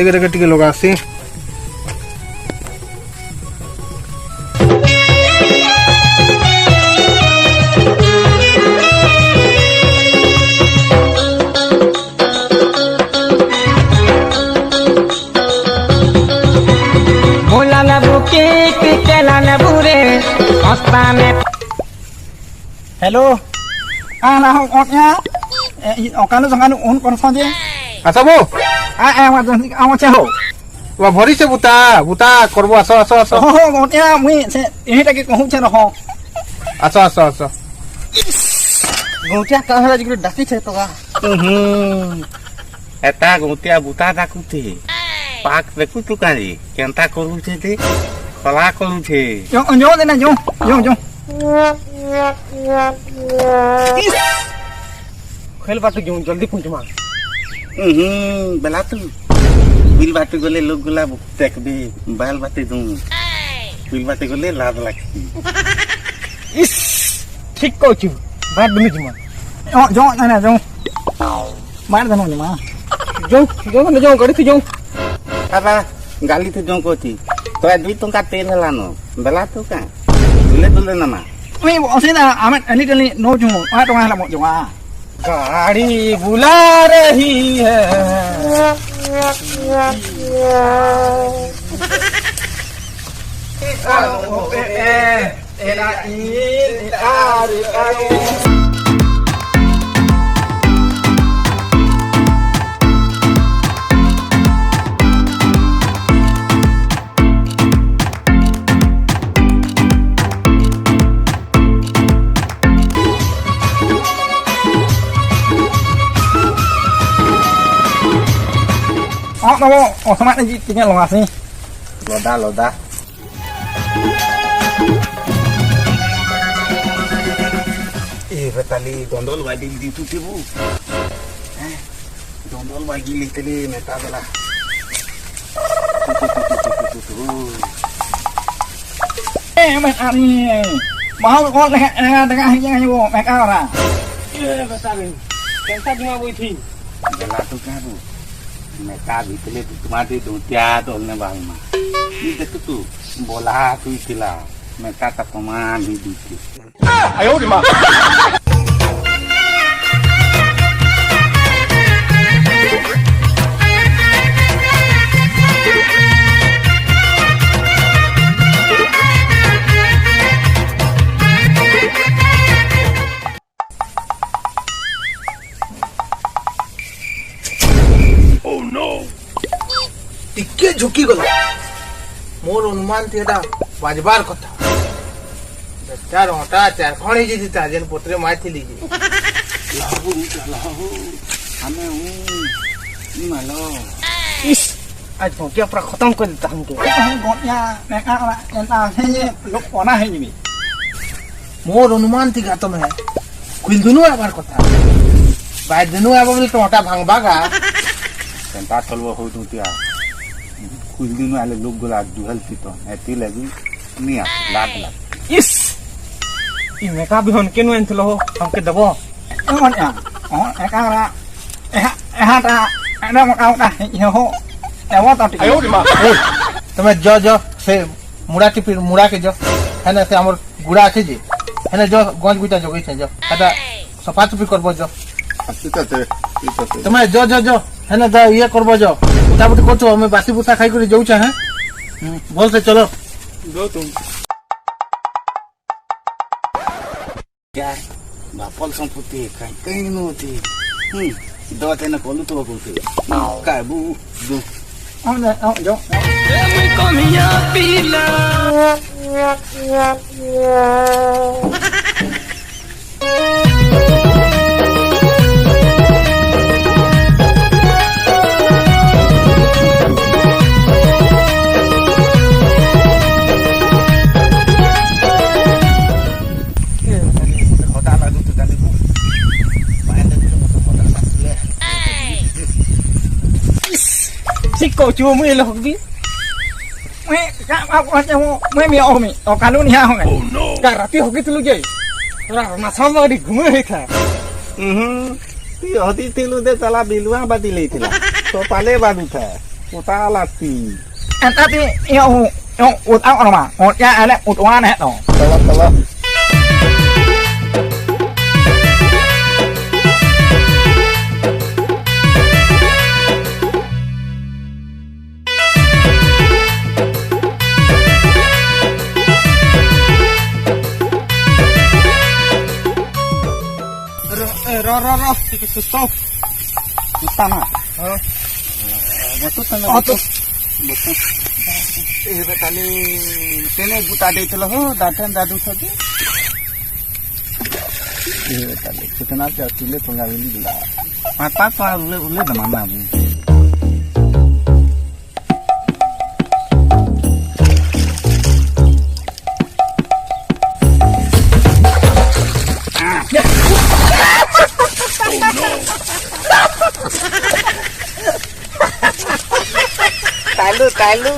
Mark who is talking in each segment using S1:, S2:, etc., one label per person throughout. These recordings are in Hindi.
S1: के टिके लगा सी
S2: बोला न बुके टिकेला न बुरे ओस्ताने
S3: हेलो ना हो ओnya okano sanganu on kon sonje
S1: आसा बो
S3: ama ama chaho
S1: वा भरी से बुता करबो आसो आसो आसो
S3: ho onya mui se ini taki kohu chano ho
S1: आसो आसो आसो
S3: gotia ka hala jigro daki che to ga
S4: एता गोतिया बुता डाकुथे पाक देखु तु काजी केनता करू छे ते कला करू छे
S3: yo yo de na yo खेल बात जो जल्दी पहुंच मा
S4: बेला तू बिल बाटे गले लोग गुला देखबे बाल बाटे दू बिल बाटे गले लाद लागी
S3: इस ठीक को छु बात बनी मा जो ना जो मार दनो मा जो गड़ी थी जो
S4: आबा गाली ते जो कोती तो दुई टंका तेल हलानो बेला तू का दुले नमा
S3: मैं ओसे ना आमे अली टली नो जो आ तो हला मो जो आ
S2: गाड़ी बुला रही है
S3: oh sama aja tinggal lo ngasih
S4: loda betali dondol wadi di tuti bu dondol wagi liteli meta bela
S3: men ani mau kok dengan yang yo mek ora
S2: betali kenta cuma buiti
S4: bela tu kan bu meta bitele tumati dutia dolne balma ini tu bola tu itila meta tapaman hidup
S1: ayo di ma टिके झुकी गला मोर अनुमान थिएटा बाजबार कथा चार हटा चार खणी जी था जेन पोतरे माय थिली जी
S4: लाहू हमें मालो
S3: इस आज को क्या पूरा खत्म कर देता हमको गोटिया mek ora enta हे लोग कोना है जी
S1: मोर अनुमान थी गातो में कुल दुनु आबार कथा बाय दुनु आबा बोले टोटा भांगबा का
S4: केनता चलबो हो दुतिया कुछ दिन वाले लोग गोला दुहल थी तो एती लगी निया लाग
S3: इस
S2: इ मेका भी हन केनु एंथलो हमके दबो
S3: गोटिया mek ora ta ana mo au ta ho एवो तो
S1: आयो रे मां तमे जो से मुड़ा टिपी मुड़ा के जो है ना से हमर गुड़ा আছে जे है ना जो गंज गुटा जगई छै जो kada सफा चुपी करबो जो तमे जो है ना ये करबो जो उठाबुटी करछो हमें बासी बुसा खाई कर जाऊ छ हैं बोल से चलो
S4: दो तुम क्या बापल संपत्ति कहीं न होती दो तेन कोलू तो बोलते काबू दो
S3: जो
S2: कमिया पीला Siko chua mới là học biết.
S3: Mẹ các bạn cho mẹ mẹ ôm mẹ ở cả luôn nha không này.
S2: Cả rati học cái thứ gì? Ra mà sao mà đi cũng hết cả.
S4: ती होती तिलु दे तला बिलुआ बादी लेतिला तो पाले बादू था Kota lati.
S3: Tapi yang ut out orang mah. Ya ada ut orang nih dong.
S4: Tolong.
S3: Roh. Stop.
S4: Utama. Betul tanah.
S3: Betul.
S4: Betul. Betali tene buta ଦେଇଥିଲ ho ଦାଦୁ ସଜି betali kitna chile tunga bili gila mata pa ule damana bu talu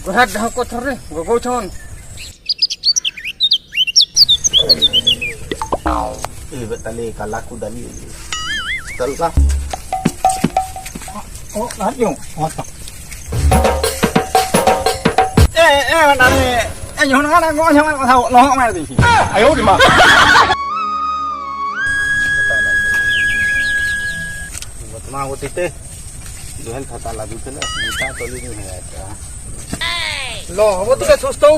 S3: Berat dah kau thore, gogou chon.
S4: betali kalaku dali talka
S3: Oh, lanjut. Mana ni? Yang mana kau yang mana tahu lohong mana tu? Ayo di mana?
S4: Betma hote te duhan thata lagu thela buta toli ni hai ta
S3: Loh, apa tu kan sustu?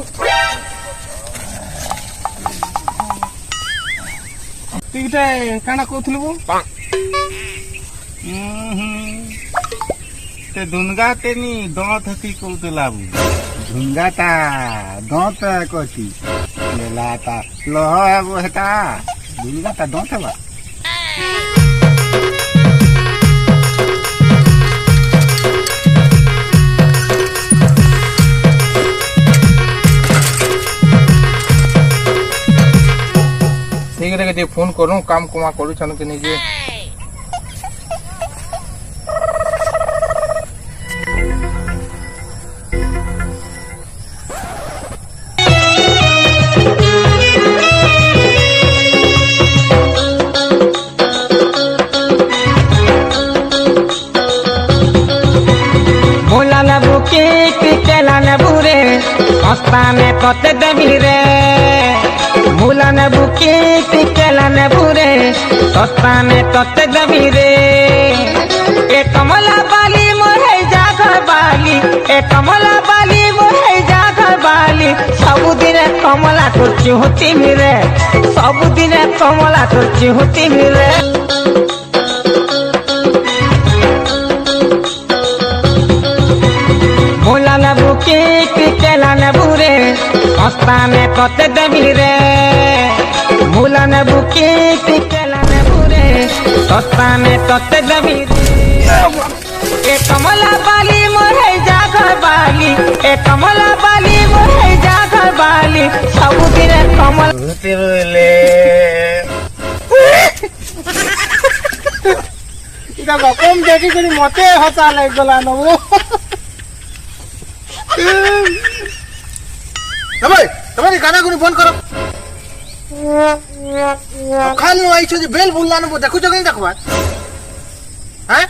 S4: Tigte kana kothlu bu te dunga te ni dot hati kothla bu dunga ta dot kothi lela ta lo bu heta dunga ta dot ba
S1: ठीक है कि फोन करूँ काम कुमा करूँ चलो कि नहीं
S2: भोला न बुके टिकेला न बुरे हस्ता में कते देवी रे भोला न बुके टिकेला न बुरे हस्ता में कते देवी रे ए कमला बाली मोहे जागर बाली ए कमला बाली मोहे जागर बाली सबुदिन कमला तोर चिहुती मिरे सबुदिन कमला तोर चिहुती मिरे भोला न बुके टिकेला न बुरे हस्ता में कते देवी रे भोला न बुके टिकेला न बुरे हस्ता में कते देवी रे ए कमला बाली मोहे जागर बाली ए कमला बाली मोहे जागर बाली सबुदिन कमला
S4: तिरुले
S3: इधर बकम देखी करी मते हसा लग गला न वो
S1: तुम्हारी गाना गुनी फोन करो खाली आई छो बेल बुल्ला न देखु छ कि देखबा हैं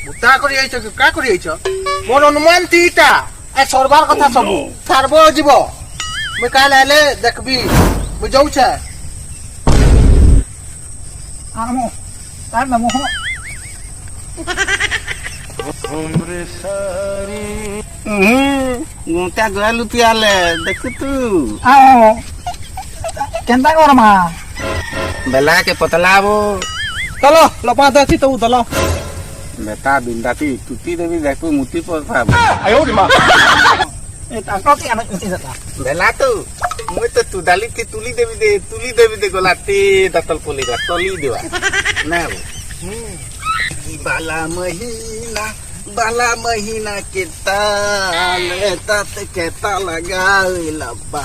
S1: बुता करी आई छ का करी आई छ मोर अनुमान तीटा ए सरबार कथा सब सारबो जीव मैं काल आले देखबी मैं जाऊ छ
S3: आमो तार नमो
S4: गोंता गलु पियाले देखु तू
S3: आओ केंता कर मा
S4: बेला के पतलाबो
S3: चलो लपा दसी तो चलो
S4: बेटा बिंदाती तुती देवी देखो मुती पर पाबो
S3: आयो di ma eh tak kok anak ini sata
S4: बेला तो मुई तो तू डाली के तुली देवी दे गोलाती दतल पोलीगा तली देवा ना बाला महीना के ताल तात के ताल लगावे लब्बा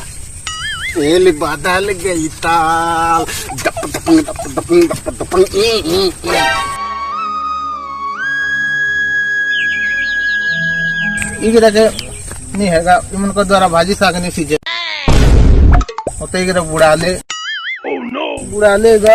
S4: तेल बदल गई ताल दप दपंग
S1: ಈಗ नहीं हैगा इमन को द्वारा भाजी साग नहीं सीजे होते बुढ़ा ले बुढ़ा लेगा